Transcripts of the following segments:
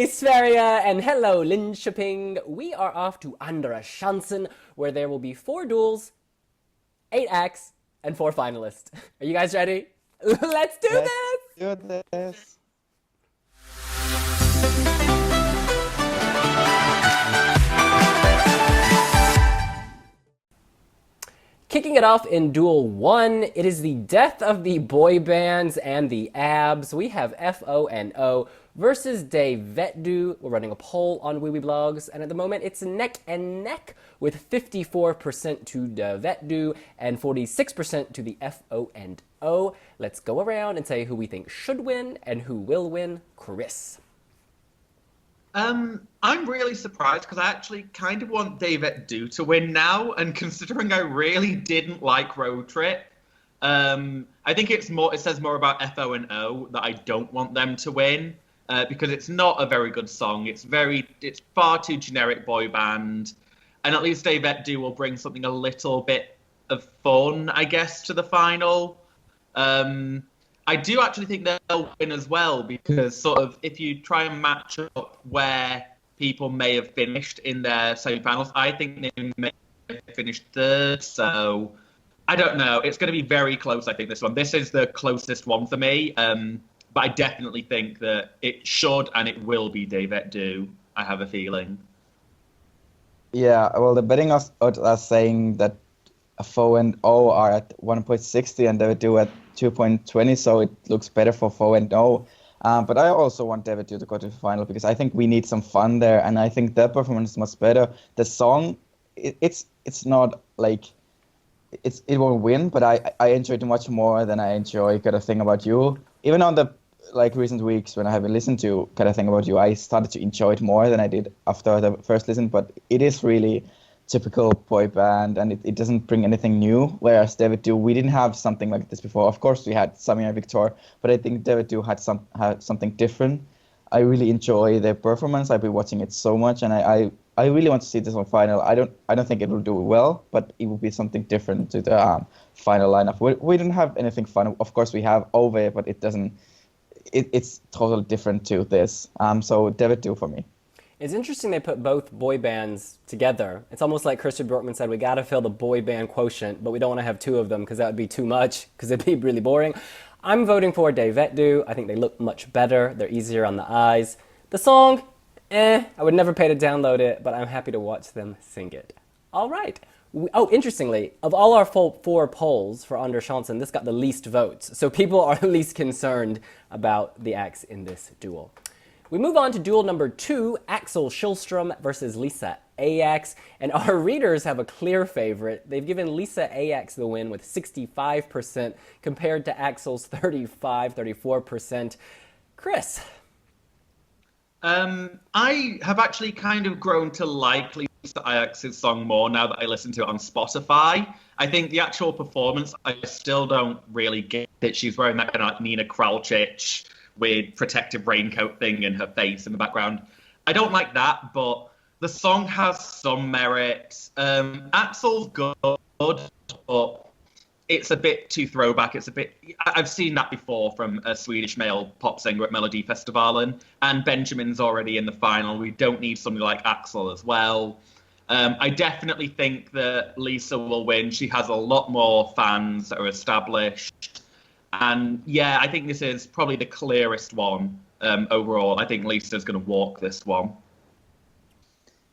Hey Sverige and hello Linköping. We are off to Andra Chansen where there will be 4 duels, 8 acts, and 4 finalists. Are you guys ready? Let's do Let's this! do this. Kicking it off in Duel 1, it is the death of the boy bands and the abs. We have FO&O versus De Vet. We're running a poll on wiwibloggs, and at the moment it's neck and neck with 54% to De Vet and 46% to the FO&O. Let's go around and say who we think should win and who will win. Chris. I'm really surprised because I actually kind of want David Do to win now, and considering I really didn't like Road Trip, I think it says more about FO&O that I don't want them to win, because it's not a very good song. It's far too generic boy band, and at least David Do will bring something a little bit of fun, I guess, to the final. I do actually think they'll win as well, because sort of if you try and match up where people may have finished in their semi-finals, I think they may have finished third. So I don't know. It's going to be very close, I think, this one. This is the closest one for me. But I definitely think that it should and it will be David Do. I have a feeling. Yeah, well, the betting odds are saying that FO&O are at 1.60 and David Do at 2.20, so it looks better for FO&O. But I also want David Do to go to the final because I think we need some fun there, and I think their performance is much better. The song, it's not like it won't win, but I enjoy it much more than I enjoy Got a Thing About You. Even on the recent weeks when I haven't listened to Got a Thing About You, I started to enjoy it more than I did after the first listen. But it is really typical boy band, and it doesn't bring anything new, whereas David Do, we didn't have something like this before. Of course we had Samir and Victor, but I think David Do had something different. I really enjoy their performance. I've been watching it so much, and I really want to see this on final. I don't think it will do well, but it will be something different to the final lineup. We didn't have anything fun. Of course we have Ove, but it's totally different to this. So David Do for me. It's interesting they put both boy bands together. It's almost like Christian Borkman said, we got to fill the boy band quotient, but we don't want to have 2 of them because that would be too much, because it'd be really boring. I'm voting for De Vet. I think they look much better. They're easier on the eyes. The song, I would never pay to download it, but I'm happy to watch them sing it. All right. Interestingly, of all our 4 polls for Andra Chansen, this got the least votes. So people are least concerned about the acts in this duel. We move on to duel number 2, Axel Schillstrom versus Lisa Ajax, and our readers have a clear favorite. They've given Lisa Ajax the win with 65% compared to Axel's 34%. Chris. I have actually kind of grown to like Lisa Ajax's song more now that I listen to it on Spotify. I think the actual performance, I still don't really get it. She's wearing that kind of like Nina Kraljic with protective raincoat thing in her face in the background. I don't like that, but the song has some merit. Axel's good, but it's a bit too throwback. I've seen that before from a Swedish male pop singer at Melodifestivalen, and Benjamin's already in the final. We don't need somebody like Axel as well. I definitely think that Lisa will win. She has a lot more fans that are established. And yeah, I think this is probably the clearest one overall. I think Lisa's going to walk this one.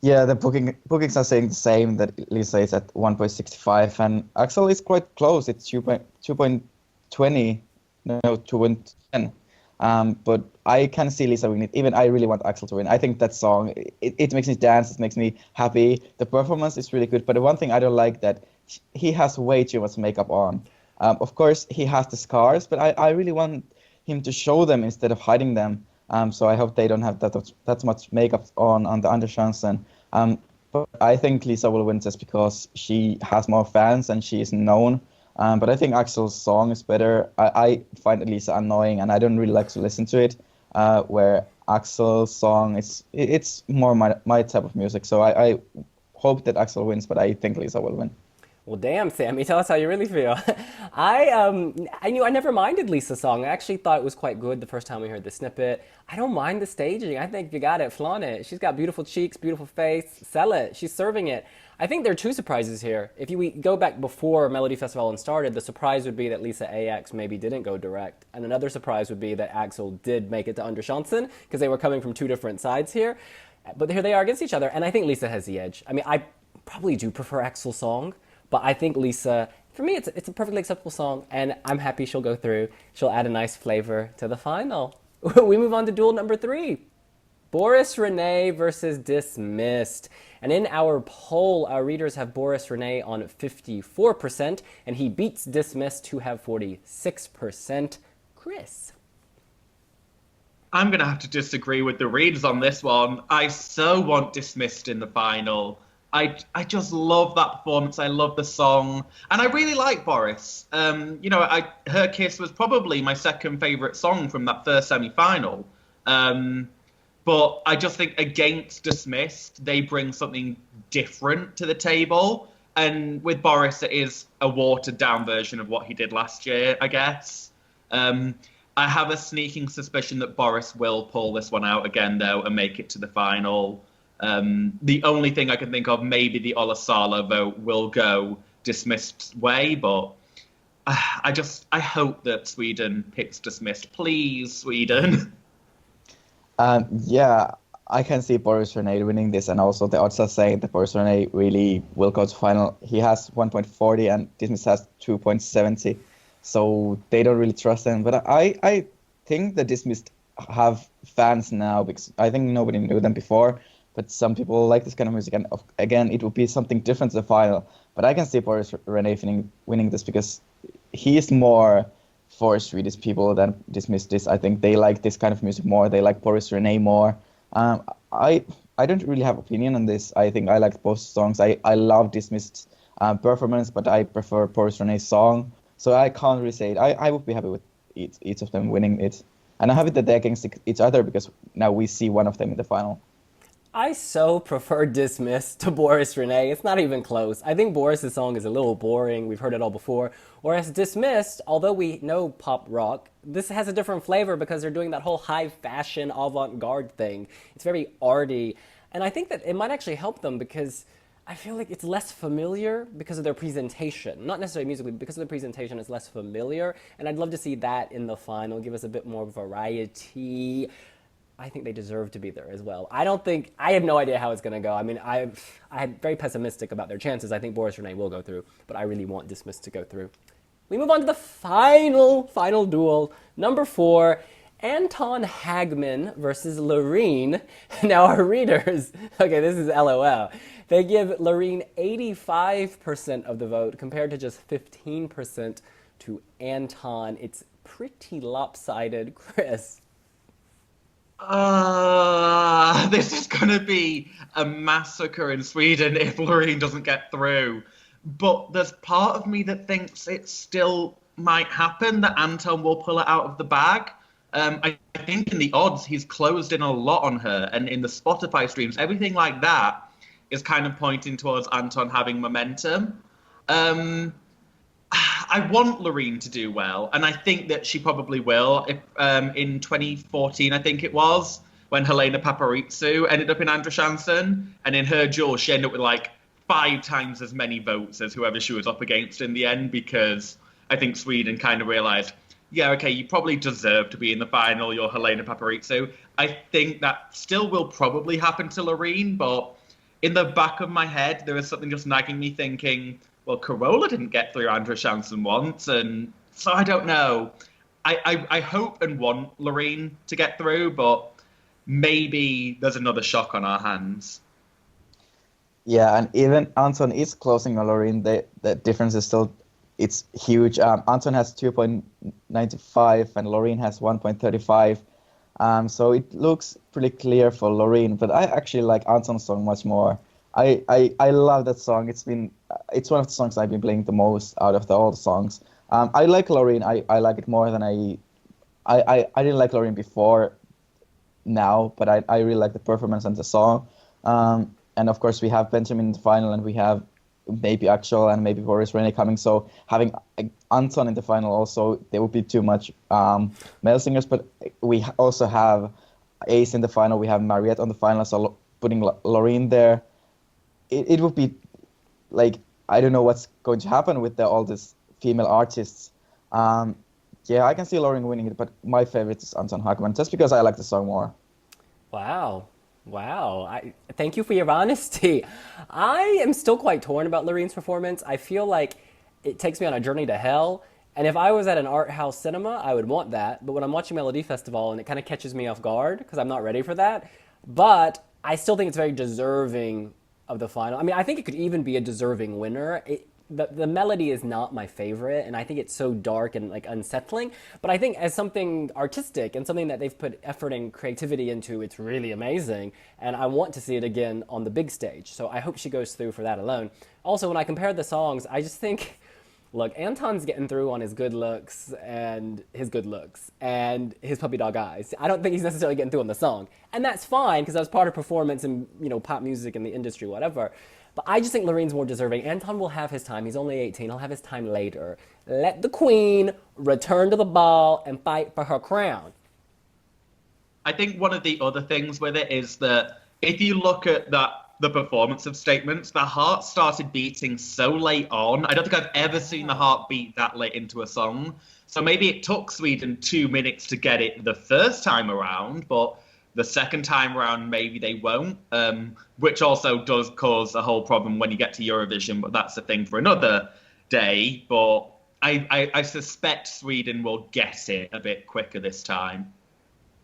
Yeah, the bookings are saying the same, that Lisa is at 1.65 and Axel is quite close. It's 2.20, no, 2.10. But I can see Lisa win it. Even I really want Axel to win. I think that song, it makes me dance. It makes me happy. The performance is really good. But the one thing I don't like that he has way too much makeup on. Of course, he has the scars, but I really want him to show them instead of hiding them. So I hope they don't have that much makeup on the Andra Chansen. But I think Lisa will win just because she has more fans and she is known. But I think Axel's song is better. I find Lisa annoying and I don't really like to listen to it. Where Axel's song it's more my type of music. So I hope that Axel wins, but I think Lisa will win. Well, damn, Sammy, tell us how you really feel. I never minded Lisa's song. I actually thought it was quite good the first time we heard the snippet. I don't mind the staging. I think if you got it, flaunt it. She's got beautiful cheeks, beautiful face. Sell it. She's serving it. I think there are two surprises here. If we go back before Melodifestivalen started, the surprise would be that Lisa AX maybe didn't go direct, and another surprise would be that Axel did make it to Andra Chansen because they were coming from two different sides here. But here they are against each other, and I think Lisa has the edge. I mean, I probably do prefer Axel's song. But I think Lisa, for me, it's a perfectly acceptable song, and I'm happy she'll go through. She'll add a nice flavor to the final. We move on to duel number 3. Boris Renee versus Dismissed. And in our poll, our readers have Boris Renee on 54%, and he beats Dismissed to have 46%. Chris? I'm going to have to disagree with the readers on this one. I so want Dismissed in the final. I just love that performance. I love the song, and I really like Boris. Her Kiss was probably my second favorite song from that first semi-final. But I just think against Dismissed, they bring something different to the table. And with Boris, it is a watered down version of what he did last year, I guess. I have a sneaking suspicion that Boris will pull this one out again, though, and make it to the final. The only thing I can think of, maybe the Olasala vote will go Dismissed's way, but I hope that Sweden picks Dismissed. Please, Sweden. Yeah, I can see Boris Renee winning this, and also the odds are saying that Boris Renee really will go to final. He has 1.40 and Dismissed has 2.70, so they don't really trust him. But I think the Dismissed have fans now, because I think nobody knew them before. But some people like this kind of music, and again, it would be something different to the final. But I can see Boris Renee winning this because he is more for Swedish people than Dismissed is. I think they like this kind of music more. They like Boris Renee more. I don't really have opinion on this. I think I like both songs. I love Dismissed performance, but I prefer Boris Renee's song. So I can't really say it. I would be happy with each of them winning it. And I'm happy that they're against each other because now we see one of them in the final. I so prefer Dismissed to Boris Renee. It's not even close. I think Boris' song is a little boring. We've heard it all before. Whereas Dismissed, although we know pop rock, this has a different flavor because they're doing that whole high fashion avant-garde thing. It's very arty. And I think that it might actually help them because I feel like it's less familiar because of their presentation. Not necessarily musically, but because of the presentation, it's less familiar. And I'd love to see that in the final, give us a bit more variety. I think they deserve to be there as well. I have no idea how it's going to go. I mean, I'm very pessimistic about their chances. I think Boris Renee will go through, but I really want Dismissed to go through. We move on to the final duel. Number 4, Anton Hagman versus Loreen. Now our readers, okay, this is LOL. They give Loreen 85% of the vote compared to just 15% to Anton. It's pretty lopsided. Chris? This is going to be a massacre in Sweden if Loreen doesn't get through. But there's part of me that thinks it still might happen, that Anton will pull it out of the bag. I think in the odds, he's closed in a lot on her. And in the Spotify streams, everything like that is kind of pointing towards Anton having momentum. I want Loreen to do well, and I think that she probably will. If in 2014, I think it was, when Helena Paparizou ended up in Andra Chansen, and in her duel, she ended up with like 5 times as many votes as whoever she was up against in the end, because I think Sweden kind of realised, yeah, okay, you probably deserve to be in the final, you're Helena Paparizou. I think that still will probably happen to Loreen, but in the back of my head, there is something just nagging me thinking, well, Carola didn't get through Andra Chansen once, and so I don't know. I hope and want Loreen to get through, but maybe there's another shock on our hands. Yeah, and even Anton is closing on Loreen. The difference is still, it's huge. Anton has 2.95 and Loreen has 1.35. So it looks pretty clear for Loreen, but I actually like Anton's song much more. I love that song. It's one of the songs I've been playing the most out of all the songs. I like Loreen. I like it more than I didn't like Loreen before now, but I really like the performance and the song. And of course we have Benjamin in the final, and we have maybe Axel and maybe Boris Rene coming. So having Anton in the final also, there would be too much male singers. But we also have Ace in the final. We have Mariette on the final. So putting Loreen there, it would be like, I don't know what's going to happen with all these female artists. Yeah, I can see Loreen winning it, but my favorite is Anton Hagman, just because I like the song more. Wow. Thank you for your honesty. I am still quite torn about Loreen's performance. I feel like it takes me on a journey to hell. And if I was at an art house cinema, I would want that. But when I'm watching Melodifestivalen, and it kind of catches me off guard because I'm not ready for that. But I still think it's very deserving of the final. I mean, I think it could even be a deserving winner. The melody is not my favorite, and I think it's so dark and like unsettling. But I think as something artistic and something that they've put effort and creativity into, it's really amazing. And I want to see it again on the big stage. So I hope she goes through for that alone. Also, when I compare the songs, I just think, look, Anton's getting through on his good looks and his puppy dog eyes. I don't think he's necessarily getting through on the song. And that's fine, because that's part of performance and, pop music and the industry, whatever. But I just think Loreen's more deserving. Anton will have his time. He's only 18. He'll have his time later. Let the queen return to the ball and fight for her crown. I think one of the other things with it is that if you look at the performance of Statements, the heart started beating so late on. I don't think I've ever seen the heart beat that late into a song. So maybe it took Sweden 2 minutes to get it the first time around, but the second time around, maybe they won't, which also does cause a whole problem when you get to Eurovision, but that's a thing for another day. But I suspect Sweden will get it a bit quicker this time.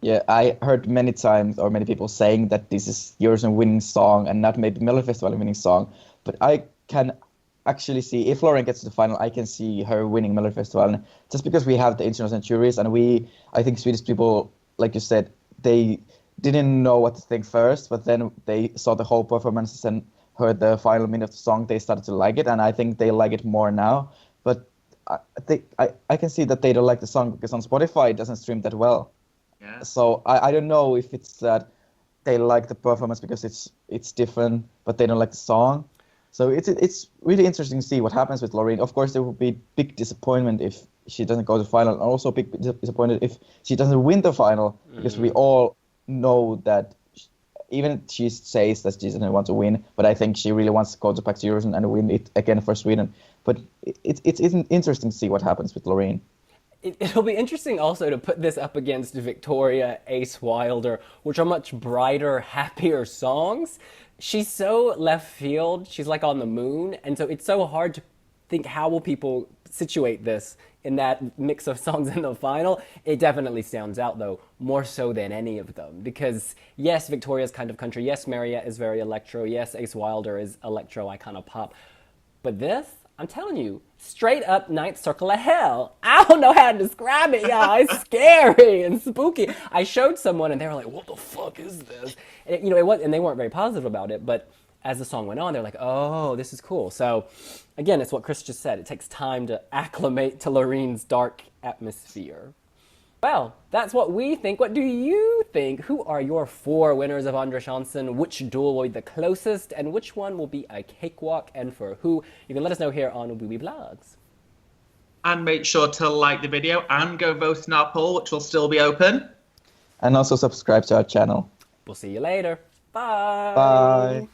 Yeah, I heard many times, or many people saying that this is Eurovision winning song and not maybe Melodifestivalen winning song. But I can actually see, if Loreen gets to the final, I can see her winning Melodifestivalen, just because we have the international juries, and I think Swedish people, like you said, they didn't know what to think first, but then they saw the whole performances and heard the final minute of the song, they started to like it, and I think they like it more now. But I can see that they don't like the song because on Spotify it doesn't stream that well. Yeah. So I don't know if it's that they like the performance because it's different, but they don't like the song. So it's really interesting to see what happens with Loreen. Of course, there will be big disappointment if she doesn't go to the final, and also big disappointment if she doesn't win the final, because we all know that even she says that she doesn't want to win, but I think she really wants to go back to Eurovision and win it again for Sweden. But it's interesting to see what happens with Loreen. It'll be interesting also to put this up against Victoria, Ace Wilder, which are much brighter, happier songs. She's so left field, she's like on the moon, and so it's so hard to think how will people situate this in that mix of songs in the final. It definitely stands out though, more so than any of them, because yes, Victoria's kind of country, yes, Mariette is very electro, yes, Ace Wilder is electro, I kind of pop, but this, I'm telling you, straight up ninth circle of hell. I don't know how to describe it, y'all. It's scary and spooky. I showed someone and they were like, what the fuck is this? And it was, and they weren't very positive about it, but as the song went on, they're like, oh, this is cool. So again, it's what Chris just said. It takes time to acclimate to Loreen's dark atmosphere. Well, that's what we think. What do you think? Who are your 4 winners of Andra Chansen? Which duel will be the closest? And which one will be a cakewalk and for who? You can let us know here on wiwibloggs. And make sure to like the video and go vote in our poll, which will still be open. And also subscribe to our channel. We'll see you later. Bye. Bye.